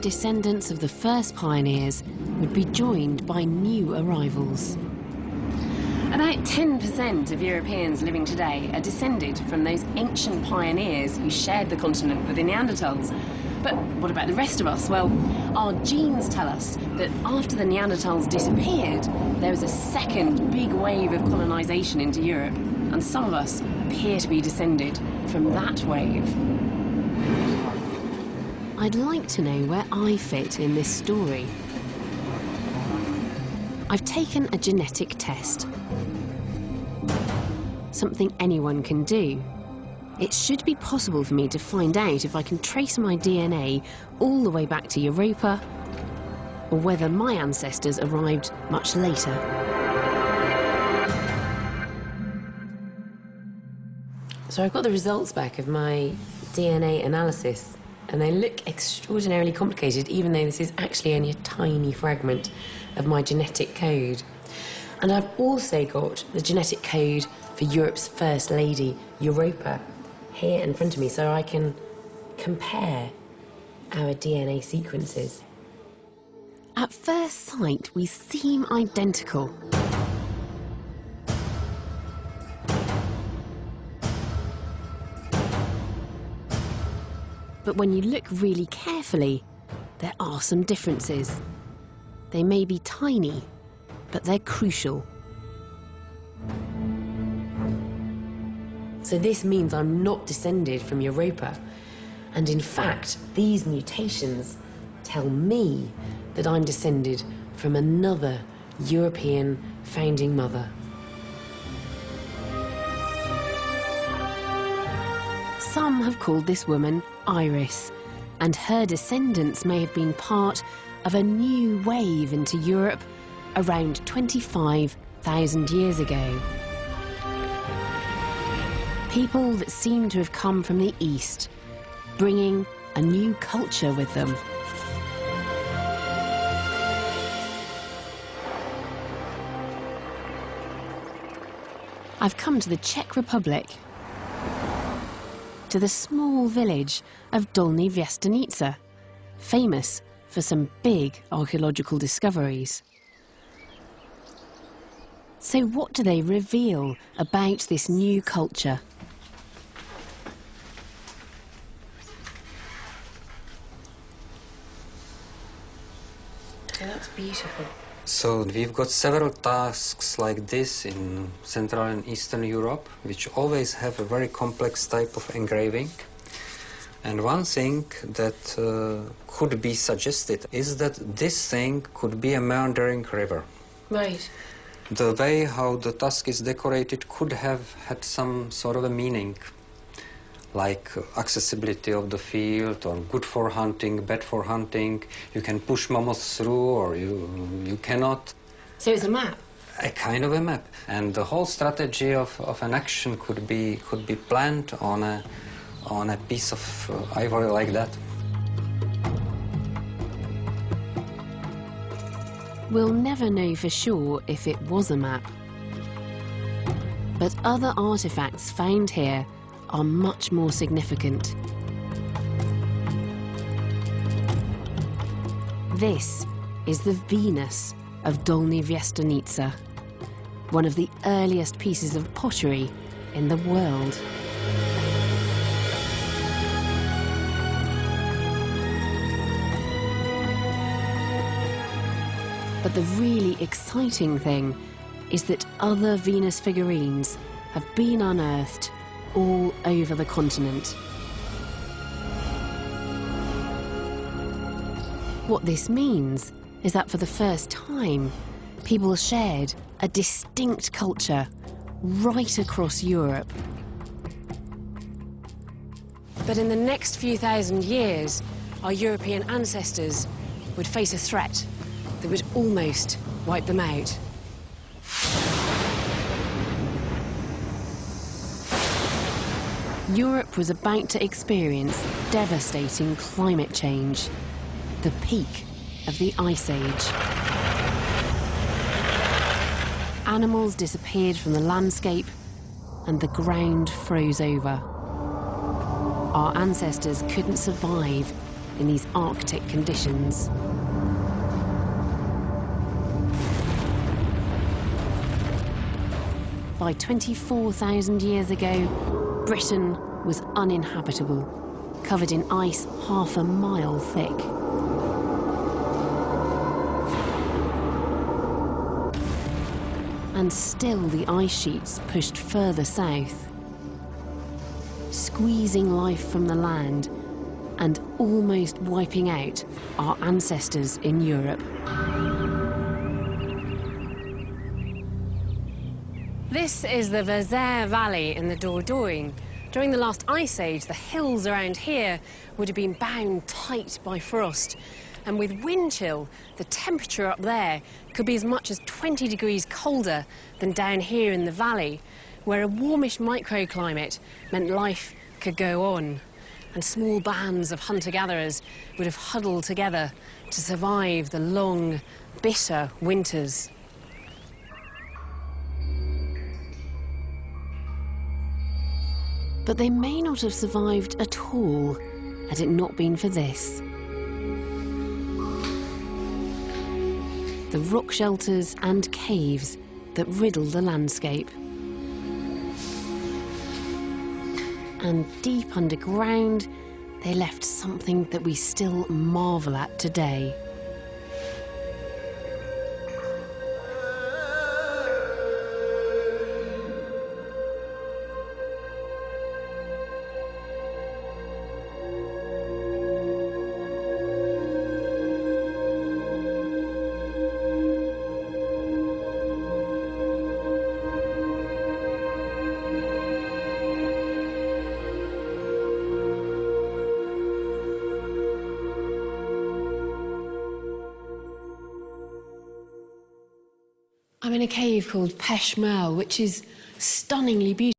descendants of the first pioneers would be joined by new arrivals. About 10% of Europeans living today are descended from those ancient pioneers who shared the continent with the Neanderthals. But what about the rest of us? Well, our genes tell us that after the Neanderthals disappeared, there was a second big wave of colonisation into Europe, and some of us appear to be descended from that wave. I'd like to know where I fit in this story. I've taken a genetic test. Something anyone can do. It should be possible for me to find out if I can trace my DNA all the way back to Europa, or whether my ancestors arrived much later. So I've got the results back of my DNA analysis, and they look extraordinarily complicated, even though this is actually only a tiny fragment of my genetic code. And I've also got the genetic code for Europe's first lady, Europa, here in front of me, so I can compare our DNA sequences. At first sight, we seem identical. But when you look really carefully, there are some differences. They may be tiny, but they're crucial. So this means I'm not descended from Europa. And in fact, these mutations tell me that I'm descended from another European founding mother. Some have called this woman Iris, and her descendants may have been part of a new wave into Europe around 25,000 years ago. People that seem to have come from the East, bringing a new culture with them. I've come to the Czech Republic, to the small village of Dolní Věstonice, famous for some big archaeological discoveries. So what do they reveal about this new culture? Oh, that's beautiful. So we've got several tasks like this in Central and Eastern Europe, which always have a very complex type of engraving. And one thing that could be suggested is that this thing could be a meandering river. Right. The way how the tusk is decorated could have had some sort of a meaning, like accessibility of the field, or good for hunting, bad for hunting. You can push mammoths through, or you cannot. So it's a map? A kind of a map. And the whole strategy of an action could be planned on a piece of ivory like that. We'll never know for sure if it was a map. But other artifacts found here are much more significant. This is the Venus of Dolní Věstonice, one of the earliest pieces of pottery in the world. But the really exciting thing is that other Venus figurines have been unearthed all over the continent. What this means is that for the first time, people shared a distinct culture right across Europe. But in the next few thousand years, our European ancestors would face a threat that would almost wipe them out. Europe was about to experience devastating climate change, the peak of the Ice Age. Animals disappeared from the landscape and the ground froze over. Our ancestors couldn't survive in these Arctic conditions. By 24,000 years ago, Britain was uninhabitable, covered in ice half a mile thick. And still the ice sheets pushed further south, squeezing life from the land and almost wiping out our ancestors in Europe. This is the Vézère Valley in the Dordogne. During the last ice age, the hills around here would have been bound tight by frost. And with wind chill, the temperature up there could be as much as 20 degrees colder than down here in the valley, where a warmish microclimate meant life could go on. And small bands of hunter-gatherers would have huddled together to survive the long, bitter winters. But they may not have survived at all had it not been for this. The rock shelters and caves that riddle the landscape. And deep underground, they left something that we still marvel at today. I'm in a cave called Peshmerl, which is stunningly beautiful.